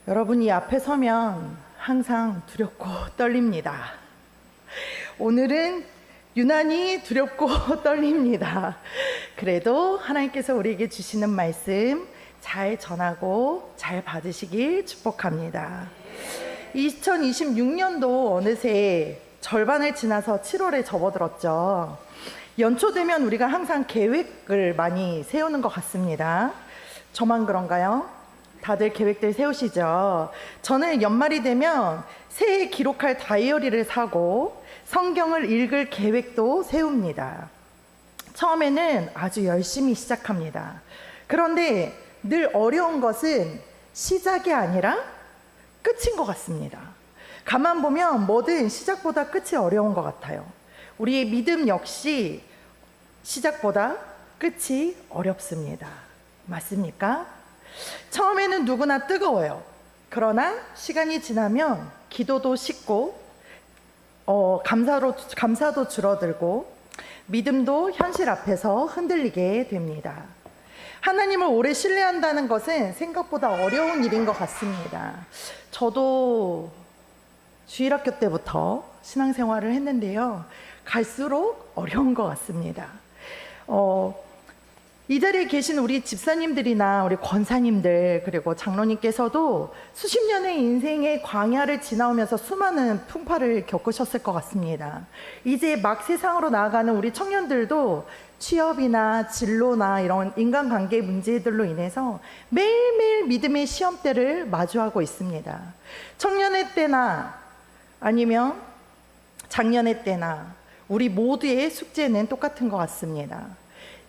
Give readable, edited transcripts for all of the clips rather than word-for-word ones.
여러분, 이 앞에 서면 항상 두렵고 떨립니다. 오늘은 유난히 두렵고 떨립니다. 그래도 하나님께서 우리에게 주시는 말씀 잘 전하고 잘 받으시길 축복합니다. 2026년도 어느새 절반을 지나서 7월에 접어들었죠. 연초 되면 우리가 항상 계획을 많이 세우는 것 같습니다. 저만 그런가요? 다들 계획들 세우시죠? 저는 연말이 되면 새해 기록할 다이어리를 사고 성경을 읽을 계획도 세웁니다. 처음에는 아주 열심히 시작합니다. 그런데 늘 어려운 것은 시작이 아니라 끝인 것 같습니다. 가만 보면 뭐든 시작보다 끝이 어려운 것 같아요. 우리의 믿음 역시 시작보다 끝이 어렵습니다. 맞습니까? 처음에는 누구나 뜨거워요. 그러나 시간이 지나면 기도도 식고 감사도 줄어들고 믿음도 현실 앞에서 흔들리게 됩니다. 하나님을 오래 신뢰한다는 것은 생각보다 어려운 일인 것 같습니다. 저도 주일학교 때부터 신앙생활을 했는데요. 갈수록 어려운 것 같습니다. 이 자리에 계신 우리 집사님들이나 우리 권사님들 그리고 장로님께서도 수십 년의 인생의 광야를 지나오면서 수많은 풍파를 겪으셨을 것 같습니다. 이제 막 세상으로 나아가는 우리 청년들도 취업이나 진로나 이런 인간관계 문제들로 인해서 매일매일 믿음의 시험대를 마주하고 있습니다. 청년의 때나 아니면 작년의 때나 우리 모두의 숙제는 똑같은 것 같습니다.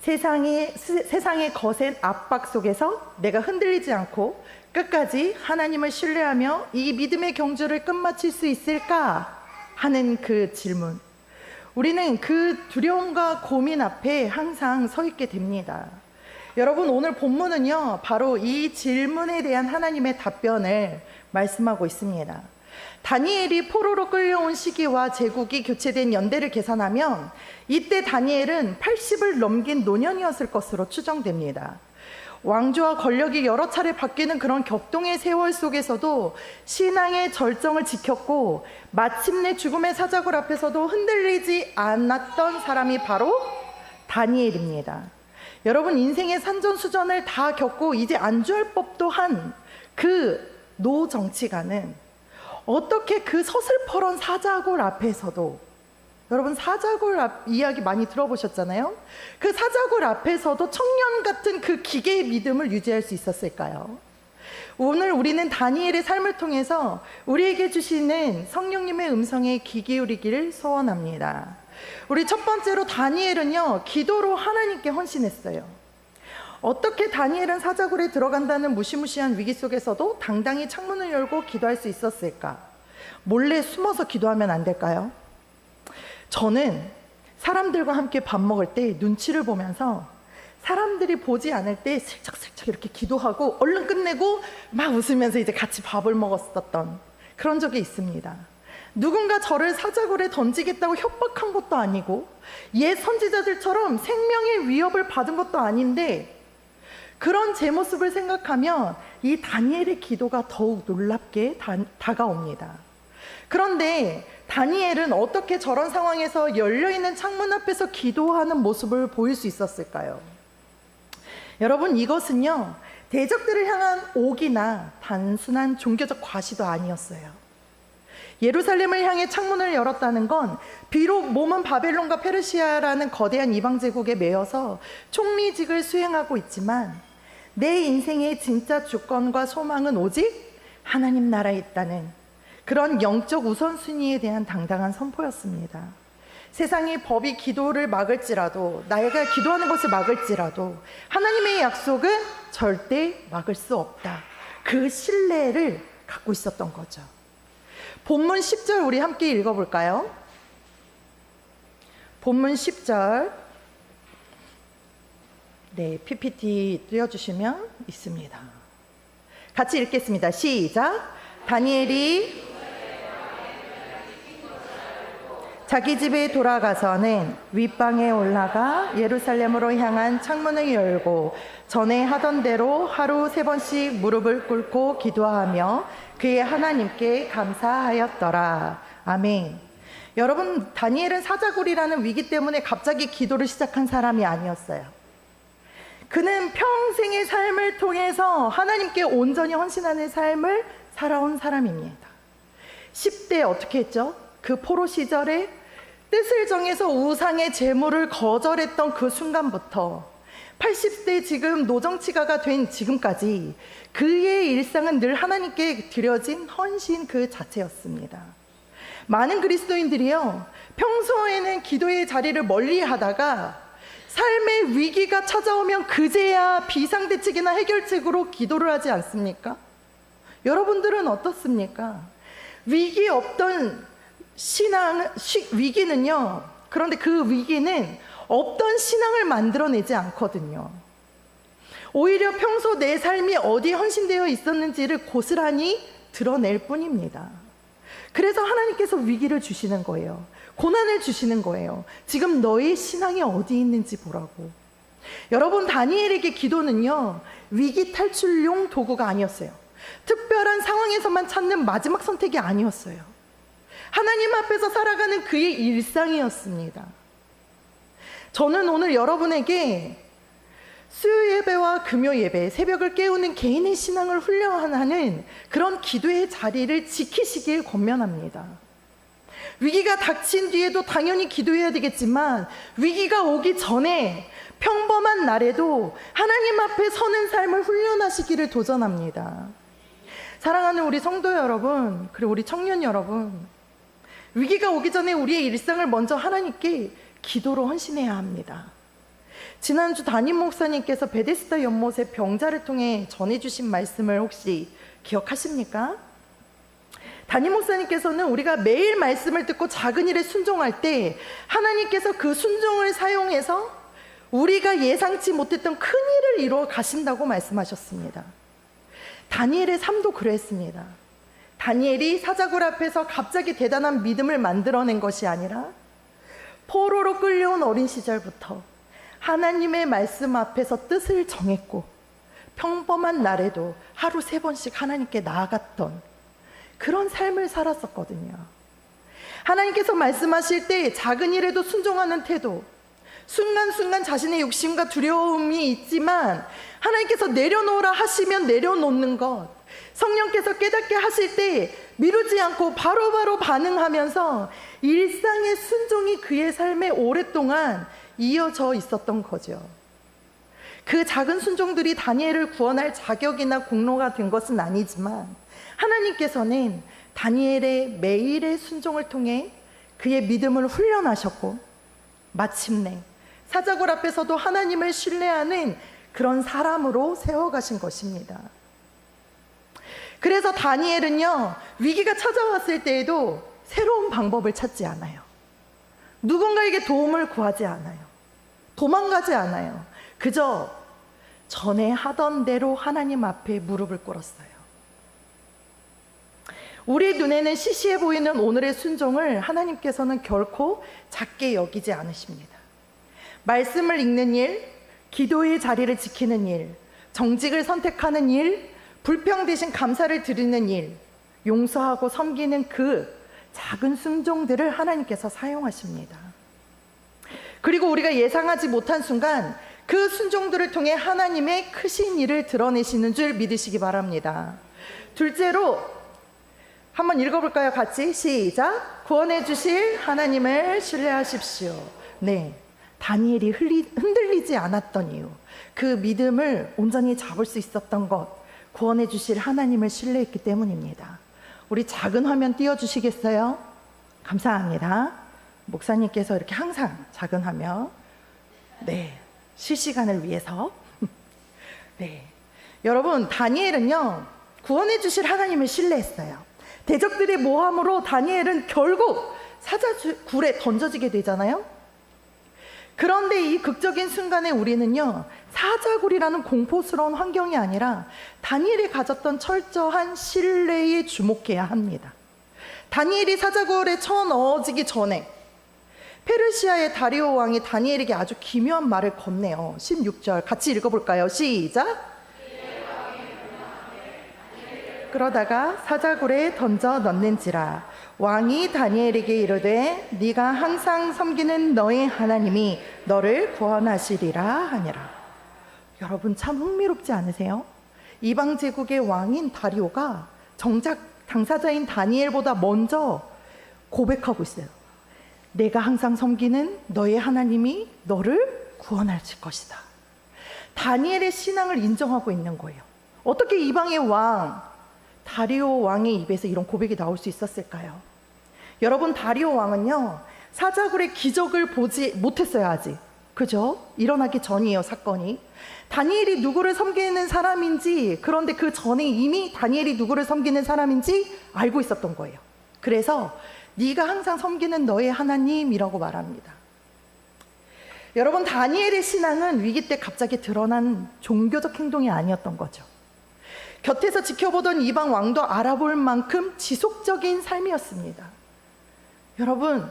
세상의 거센 압박 속에서 내가 흔들리지 않고 끝까지 하나님을 신뢰하며 이 믿음의 경주를 끝마칠 수 있을까 하는 그 질문. 우리는 그 두려움과 고민 앞에 항상 서 있게 됩니다. 여러분, 오늘 본문은요, 바로 이 질문에 대한 하나님의 답변을 말씀하고 있습니다. 다니엘이 포로로 끌려온 시기와 제국이 교체된 연대를 계산하면 이때 다니엘은 80을 넘긴 노년이었을 것으로 추정됩니다. 왕조와 권력이 여러 차례 바뀌는 그런 격동의 세월 속에서도 신앙의 절정을 지켰고 마침내 죽음의 사자굴 앞에서도 흔들리지 않았던 사람이 바로 다니엘입니다. 여러분, 인생의 산전수전을 다 겪고 이제 안주할 법도 한 그 노정치가는 어떻게 그 서슬퍼런 사자굴 앞에서도, 여러분 사자굴 이야기 많이 들어보셨잖아요. 그 사자굴 앞에서도 청년 같은 그 기계의 믿음을 유지할 수 있었을까요? 오늘 우리는 다니엘의 삶을 통해서 우리에게 주시는 성령님의 음성에 귀 기울이기를 소원합니다. 우리 첫 번째로 다니엘은요, 기도로 하나님께 헌신했어요. 어떻게 다니엘은 사자굴에 들어간다는 무시무시한 위기 속에서도 당당히 창문을 열고 기도할 수 있었을까? 몰래 숨어서 기도하면 안 될까요? 저는 사람들과 함께 밥 먹을 때 눈치를 보면서 사람들이 보지 않을 때 슬쩍슬쩍 이렇게 기도하고 얼른 끝내고 막 웃으면서 이제 같이 밥을 먹었었던 그런 적이 있습니다. 누군가 저를 사자굴에 던지겠다고 협박한 것도 아니고 옛 선지자들처럼 생명의 위협을 받은 것도 아닌데 그런 제 모습을 생각하면 이 다니엘의 기도가 더욱 놀랍게 다가옵니다. 그런데 다니엘은 어떻게 저런 상황에서 열려있는 창문 앞에서 기도하는 모습을 보일 수 있었을까요? 여러분, 이것은요, 대적들을 향한 옥이나 단순한 종교적 과시도 아니었어요. 예루살렘을 향해 창문을 열었다는 건 비록 몸은 바벨론과 페르시아라는 거대한 이방 제국에 매여서 총리직을 수행하고 있지만 내 인생의 진짜 주권과 소망은 오직 하나님 나라에 있다는 그런 영적 우선순위에 대한 당당한 선포였습니다. 세상의 법이 기도를 막을지라도, 내가 기도하는 것을 막을지라도 하나님의 약속은 절대 막을 수 없다. 그 신뢰를 갖고 있었던 거죠. 본문 10절 우리 함께 읽어볼까요? 본문 10절. 네, PPT 띄워주시면 있습니다. 같이 읽겠습니다. 시작. 다니엘이 자기 집에 돌아가서는 윗방에 올라가 예루살렘으로 향한 창문을 열고 전에 하던 대로 하루 3번씩 무릎을 꿇고 기도하며 그의 하나님께 감사하였더라. 아멘. 여러분, 다니엘은 사자굴이라는 위기 때문에 갑자기 기도를 시작한 사람이 아니었어요. 그는 평생의 삶을 통해서 하나님께 온전히 헌신하는 삶을 살아온 사람입니다. 10대에 어떻게 했죠? 그 포로 시절에 뜻을 정해서 우상의 제물을 거절했던 그 순간부터 80대 지금 노정치가가 된 지금까지 그의 일상은 늘 하나님께 드려진 헌신 그 자체였습니다. 많은 그리스도인들이요, 평소에는 기도의 자리를 멀리 하다가 삶의 위기가 찾아오면 그제야 비상대책이나 해결책으로 기도를 하지 않습니까? 여러분들은 어떻습니까? 위기 없던 위기는요, 그런데 그 위기는 없던 신앙을 만들어내지 않거든요. 오히려 평소 내 삶이 어디에 헌신되어 있었는지를 고스란히 드러낼 뿐입니다. 그래서 하나님께서 위기를 주시는 거예요. 고난을 주시는 거예요. 지금 너의 신앙이 어디 있는지 보라고. 여러분, 다니엘에게 기도는요, 위기 탈출용 도구가 아니었어요. 특별한 상황에서만 찾는 마지막 선택이 아니었어요. 하나님 앞에서 살아가는 그의 일상이었습니다. 저는 오늘 여러분에게 수요 예배와 금요 예배, 새벽을 깨우는 개인의 신앙을 훈련하는 그런 기도의 자리를 지키시길 권면합니다. 위기가 닥친 뒤에도 당연히 기도해야 되겠지만 위기가 오기 전에 평범한 날에도 하나님 앞에 서는 삶을 훈련하시기를 도전합니다. 사랑하는 우리 성도 여러분, 그리고 우리 청년 여러분, 위기가 오기 전에 우리의 일상을 먼저 하나님께 기도로 헌신해야 합니다. 지난주 담임 목사님께서 베데스다 연못의 병자를 통해 전해주신 말씀을 혹시 기억하십니까? 담임 목사님께서는 우리가 매일 말씀을 듣고 작은 일에 순종할 때 하나님께서 그 순종을 사용해서 우리가 예상치 못했던 큰 일을 이루어 가신다고 말씀하셨습니다. 다니엘의 삶도 그랬습니다. 다니엘이 사자굴 앞에서 갑자기 대단한 믿음을 만들어낸 것이 아니라 포로로 끌려온 어린 시절부터 하나님의 말씀 앞에서 뜻을 정했고 평범한 날에도 하루 3번씩 하나님께 나아갔던 그런 삶을 살았었거든요. 하나님께서 말씀하실 때 작은 일에도 순종하는 태도, 순간순간 자신의 욕심과 두려움이 있지만 하나님께서 내려놓으라 하시면 내려놓는 것, 성령께서 깨닫게 하실 때 미루지 않고 바로바로 반응하면서 일상의 순종이 그의 삶에 오랫동안 이어져 있었던 거죠. 그 작은 순종들이 다니엘을 구원할 자격이나 공로가 된 것은 아니지만 하나님께서는 다니엘의 매일의 순종을 통해 그의 믿음을 훈련하셨고 마침내 사자굴 앞에서도 하나님을 신뢰하는 그런 사람으로 세워가신 것입니다. 그래서 다니엘은요, 위기가 찾아왔을 때에도 새로운 방법을 찾지 않아요. 누군가에게 도움을 구하지 않아요. 도망가지 않아요. 그저 전에 하던 대로 하나님 앞에 무릎을 꿇었어요. 우리 눈에는 시시해 보이는 오늘의 순종을 하나님께서는 결코 작게 여기지 않으십니다. 말씀을 읽는 일, 기도의 자리를 지키는 일, 정직을 선택하는 일, 불평 대신 감사를 드리는 일, 용서하고 섬기는 그 작은 순종들을 하나님께서 사용하십니다. 그리고 우리가 예상하지 못한 순간 그 순종들을 통해 하나님의 크신 일을 드러내시는 줄 믿으시기 바랍니다. 둘째로 한번 읽어볼까요? 같이 시작. 구원해 주실 하나님을 신뢰하십시오. 네, 다니엘이 흔들리지 않았던 이유, 그 믿음을 온전히 잡을 수 있었던 것, 구원해 주실 하나님을 신뢰했기 때문입니다. 우리 작은 화면 띄워주시겠어요? 감사합니다. 목사님께서 이렇게 항상 작은 화면, 네, 실시간을 위해서. 네, 여러분, 다니엘은요, 구원해 주실 하나님을 신뢰했어요. 대적들의 모함으로 다니엘은 결국 사자굴에 던져지게 되잖아요. 그런데 이 극적인 순간에 우리는요, 사자굴이라는 공포스러운 환경이 아니라 다니엘이 가졌던 철저한 신뢰에 주목해야 합니다. 다니엘이 사자굴에 쳐넣어지기 전에 페르시아의 다리오 왕이 다니엘에게 아주 기묘한 말을 건네요. 16절 같이 읽어볼까요? 시작. 그러다가 사자굴에 던져 넣는지라. 왕이 다니엘에게 이르되 네가 항상 섬기는 너의 하나님이 너를 구원하시리라 하니라. 여러분 참 흥미롭지 않으세요? 이방 제국의 왕인 다리오가 정작 당사자인 다니엘보다 먼저 고백하고 있어요. 내가 항상 섬기는 너의 하나님이 너를 구원하실 것이다. 다니엘의 신앙을 인정하고 있는 거예요. 어떻게 이방의 왕 다리오 왕의 입에서 이런 고백이 나올 수 있었을까요? 여러분, 다리오 왕은요 사자굴의 기적을 보지 못했어요. 아직. 그죠? 일어나기 전이에요. 사건이. 다니엘이 누구를 섬기는 사람인지, 그런데 그 전에 이미 다니엘이 누구를 섬기는 사람인지 알고 있었던 거예요. 그래서 네가 항상 섬기는 너의 하나님이라고 말합니다. 여러분, 다니엘의 신앙은 위기 때 갑자기 드러난 종교적 행동이 아니었던 거죠. 곁에서 지켜보던 이방 왕도 알아볼 만큼 지속적인 삶이었습니다. 여러분,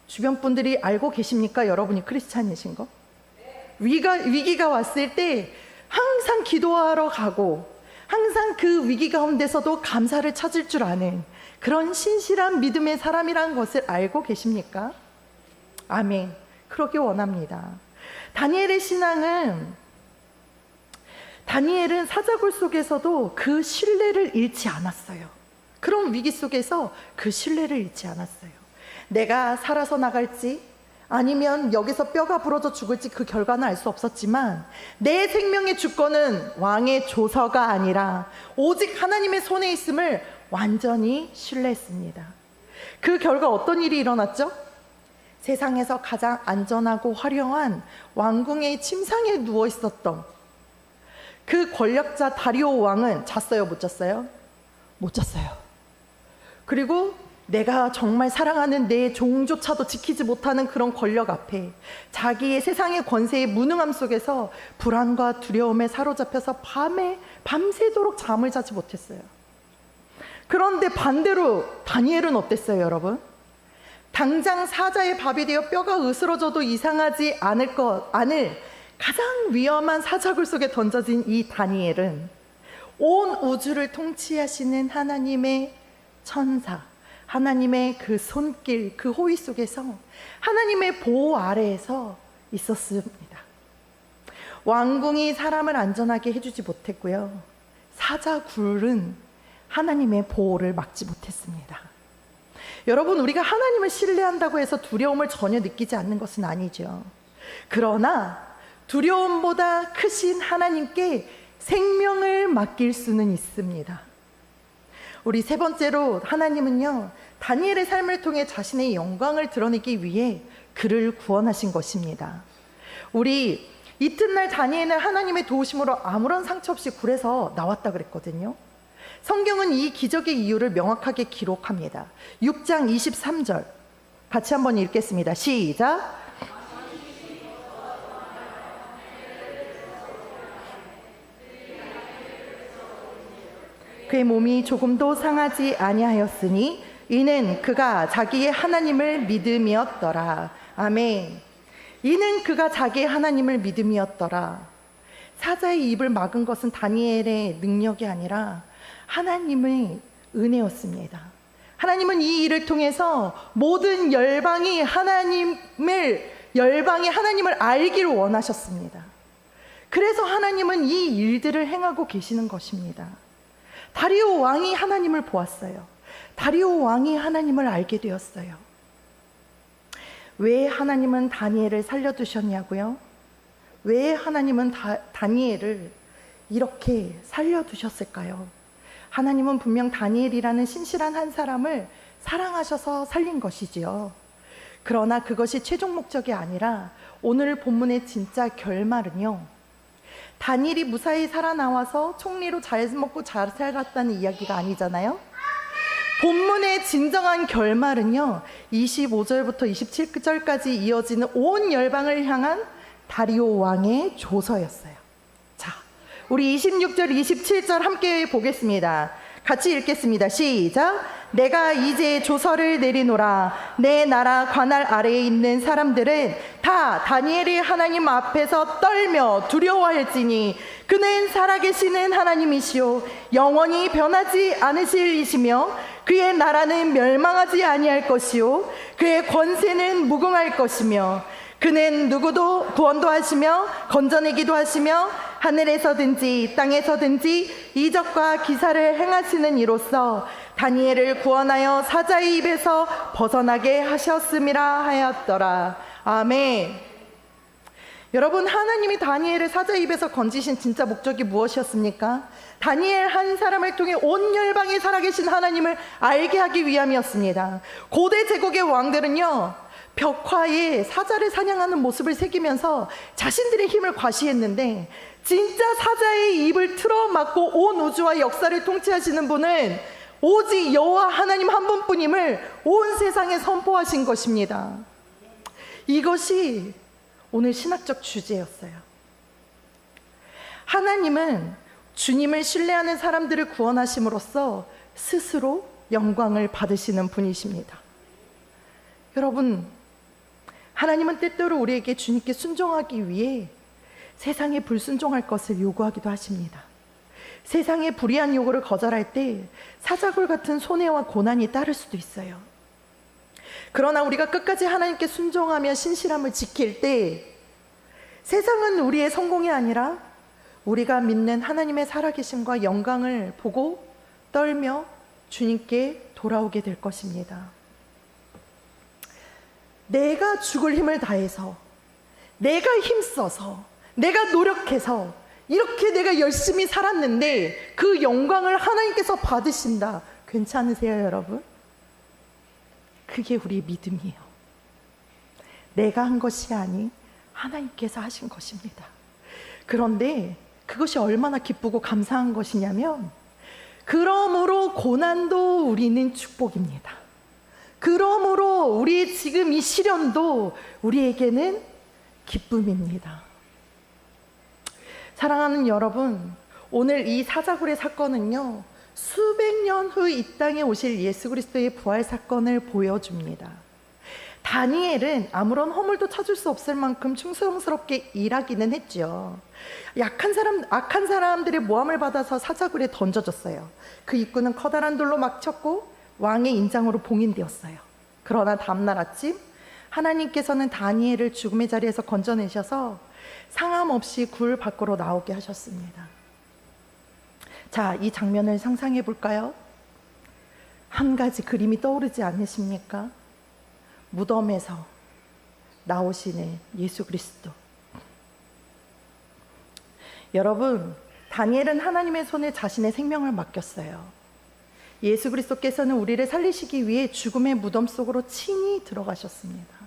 주변 분들이 알고 계십니까? 여러분이 크리스찬이신 거? 위기가 왔을 때 항상 기도하러 가고 항상 그 위기 가운데서도 감사를 찾을 줄 아는 그런 신실한 믿음의 사람이라는 것을 알고 계십니까? 아멘. 그러길 원합니다. 다니엘의 신앙은 다니엘은 사자굴 속에서도 그 신뢰를 잃지 않았어요. 그런 위기 속에서 그 신뢰를 잃지 않았어요. 내가 살아서 나갈지 아니면 여기서 뼈가 부러져 죽을지 그 결과는 알 수 없었지만 내 생명의 주권은 왕의 조서가 아니라 오직 하나님의 손에 있음을 완전히 신뢰했습니다. 그 결과 어떤 일이 일어났죠? 세상에서 가장 안전하고 화려한 왕궁의 침상에 누워 있었던 그 권력자 다리오 왕은 잤어요? 못 잤어요? 못 잤어요. 그리고 내가 정말 사랑하는 내 종조차도 지키지 못하는 그런 권력 앞에 자기의 세상의 권세의 무능함 속에서 불안과 두려움에 사로잡혀서 밤새도록 잠을 자지 못했어요. 그런데 반대로 다니엘은 어땠어요, 여러분? 당장 사자의 밥이 되어 뼈가 으스러져도 이상하지 않을 가장 위험한 사자굴 속에 던져진 이 다니엘은 온 우주를 통치하시는 하나님의 천사, 하나님의 그 손길, 그 호위 속에서 하나님의 보호 아래에서 있었습니다. 왕궁이 사람을 안전하게 해주지 못했고요, 사자굴은 하나님의 보호를 막지 못했습니다. 여러분, 우리가 하나님을 신뢰한다고 해서 두려움을 전혀 느끼지 않는 것은 아니죠. 그러나 두려움보다 크신 하나님께 생명을 맡길 수는 있습니다. 우리 세 번째로, 하나님은요 다니엘의 삶을 통해 자신의 영광을 드러내기 위해 그를 구원하신 것입니다. 우리 이튿날 다니엘은 하나님의 도우심으로 아무런 상처 없이 굴에서 나왔다 그랬거든요. 성경은 이 기적의 이유를 명확하게 기록합니다. 6장 23절 같이 한번 읽겠습니다. 시작. 그의 몸이 조금도 상하지 아니하였으니 이는 그가 자기의 하나님을 믿음이었더라. 아멘. 이는 그가 자기의 하나님을 믿음이었더라. 사자의 입을 막은 것은 다니엘의 능력이 아니라 하나님의 은혜였습니다. 하나님은 이 일을 통해서 모든 열방이 하나님을 알기를 원하셨습니다. 그래서 하나님은 이 일들을 행하고 계시는 것입니다. 다리오 왕이 하나님을 보았어요. 다리오 왕이 하나님을 알게 되었어요. 왜 하나님은 다니엘을 살려두셨냐고요? 왜 하나님은 다니엘을 이렇게 살려두셨을까요? 하나님은 분명 다니엘이라는 신실한 한 사람을 사랑하셔서 살린 것이지요. 그러나 그것이 최종 목적이 아니라 오늘 본문의 진짜 결말은요, 다니엘이 무사히 살아나와서 총리로 잘 먹고 잘 살았다는 이야기가 아니잖아요. 본문의 진정한 결말은요 25절부터 27절까지 이어지는 온 열방을 향한 다리오 왕의 조서였어요. 자, 우리 26절 27절 함께 보겠습니다. 같이 읽겠습니다. 시작. 내가 이제 조서를 내리노라. 내 나라 관할 아래에 있는 사람들은 다 다니엘이 하나님 앞에서 떨며 두려워할지니 그는 살아계시는 하나님이시오 영원히 변하지 않으실 이시며 그의 나라는 멸망하지 아니할 것이요 그의 권세는 무궁할 것이며 그는 누구도 구원도 하시며 건져내기도 하시며 하늘에서든지 땅에서든지 이적과 기사를 행하시는 이로써 다니엘을 구원하여 사자의 입에서 벗어나게 하셨음이라 하였더라. 아멘. 여러분, 하나님이 다니엘을 사자의 입에서 건지신 진짜 목적이 무엇이었습니까? 다니엘 한 사람을 통해 온 열방에 살아계신 하나님을 알게 하기 위함이었습니다. 고대 제국의 왕들은요, 벽화에 사자를 사냥하는 모습을 새기면서 자신들의 힘을 과시했는데, 진짜 사자의 입을 틀어막고 온 우주와 역사를 통치하시는 분은 오직 여호와 하나님 한 분뿐임을 온 세상에 선포하신 것입니다. 이것이 오늘 신학적 주제였어요. 하나님은 주님을 신뢰하는 사람들을 구원하심으로써 스스로 영광을 받으시는 분이십니다. 여러분, 하나님은 때때로 우리에게 주님께 순종하기 위해 세상에 불순종할 것을 요구하기도 하십니다. 세상의 불의한 요구를 거절할 때 사자굴 같은 손해와 고난이 따를 수도 있어요. 그러나 우리가 끝까지 하나님께 순종하며 신실함을 지킬 때 세상은 우리의 성공이 아니라 우리가 믿는 하나님의 살아계심과 영광을 보고 떨며 주님께 돌아오게 될 것입니다. 내가 죽을 힘을 다해서, 내가 힘써서, 내가 노력해서 이렇게 내가 열심히 살았는데 그 영광을 하나님께서 받으신다. 괜찮으세요, 여러분? 그게 우리의 믿음이에요. 내가 한 것이 아닌 하나님께서 하신 것입니다. 그런데 그것이 얼마나 기쁘고 감사한 것이냐면, 그러므로 고난도 우리는 축복입니다. 그러므로 우리 지금 이 시련도 우리에게는 기쁨입니다. 사랑하는 여러분, 오늘 이 사자굴의 사건은요, 수백 년 후 이 땅에 오실 예수 그리스도의 부활 사건을 보여줍니다. 다니엘은 아무런 허물도 찾을 수 없을 만큼 충성스럽게 일하기는 했죠. 악한 사람들의 모함을 받아서 사자굴에 던져졌어요. 그 입구는 커다란 돌로 막혔고 왕의 인장으로 봉인되었어요. 그러나 다음날 아침 하나님께서는 다니엘을 죽음의 자리에서 건져내셔서 상함 없이 굴 밖으로 나오게 하셨습니다. 자, 이 장면을 상상해 볼까요? 한 가지 그림이 떠오르지 않으십니까? 무덤에서 나오시는 예수 그리스도. 여러분, 다니엘은 하나님의 손에 자신의 생명을 맡겼어요. 예수 그리스도께서는 우리를 살리시기 위해 죽음의 무덤 속으로 친히 들어가셨습니다.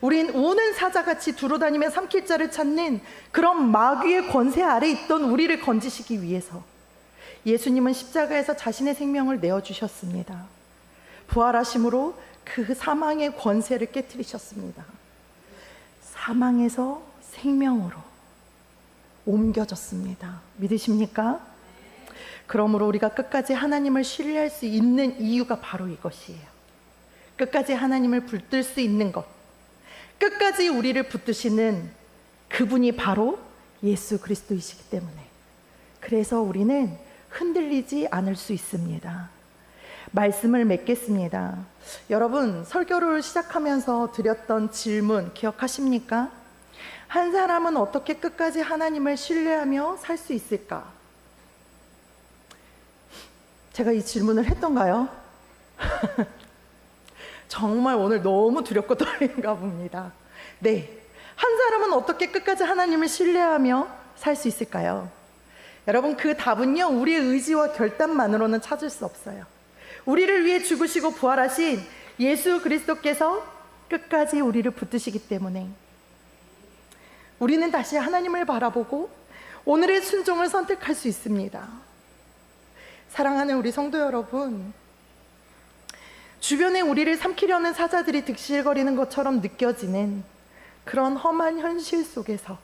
우린 우는 사자같이 두루다니며 삼킬 자를 찾는 그런 마귀의 권세 아래 있던 우리를 건지시기 위해서 예수님은 십자가에서 자신의 생명을 내어주셨습니다. 부활하심으로 그 사망의 권세를 깨트리셨습니다. 사망에서 생명으로 옮겨졌습니다. 믿으십니까? 그러므로 우리가 끝까지 하나님을 신뢰할 수 있는 이유가 바로 이것이에요. 끝까지 하나님을 붙들 수 있는 것, 끝까지 우리를 붙드시는 그분이 바로 예수 그리스도이시기 때문에, 그래서 우리는 흔들리지 않을 수 있습니다. 말씀을 맺겠습니다. 여러분, 설교를 시작하면서 드렸던 질문 기억하십니까? 한 사람은 어떻게 끝까지 하나님을 신뢰하며 살 수 있을까? 제가 이 질문을 했던가요? 정말 오늘 너무 두렵고 떨린가 봅니다. 네, 한 사람은 어떻게 끝까지 하나님을 신뢰하며 살 수 있을까요? 여러분, 그 답은요, 우리의 의지와 결단만으로는 찾을 수 없어요. 우리를 위해 죽으시고 부활하신 예수 그리스도께서 끝까지 우리를 붙드시기 때문에 우리는 다시 하나님을 바라보고 오늘의 순종을 선택할 수 있습니다. 사랑하는 우리 성도 여러분, 주변에 우리를 삼키려는 사자들이 득실거리는 것처럼 느껴지는 그런 험한 현실 속에서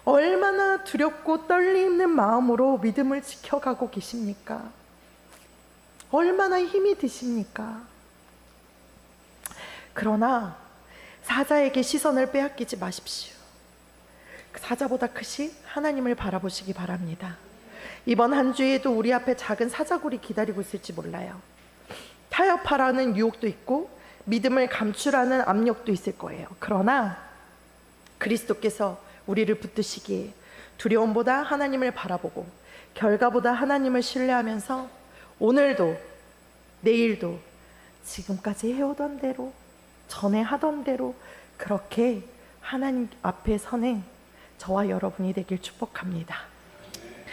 얼마나 두렵고 떨리는 마음으로 믿음을 지켜가고 계십니까? 얼마나 힘이 드십니까? 그러나 사자에게 시선을 빼앗기지 마십시오. 사자보다 크신 하나님을 바라보시기 바랍니다. 이번 한 주에도 우리 앞에 작은 사자굴이 기다리고 있을지 몰라요. 타협하라는 유혹도 있고 믿음을 감추라는 압력도 있을 거예요. 그러나 그리스도께서 우리를 붙드시기에 두려움보다 하나님을 바라보고 결과보다 하나님을 신뢰하면서 오늘도 내일도 지금까지 해오던 대로, 전에 하던 대로 그렇게 하나님 앞에 서는 저와 여러분이 되길 축복합니다.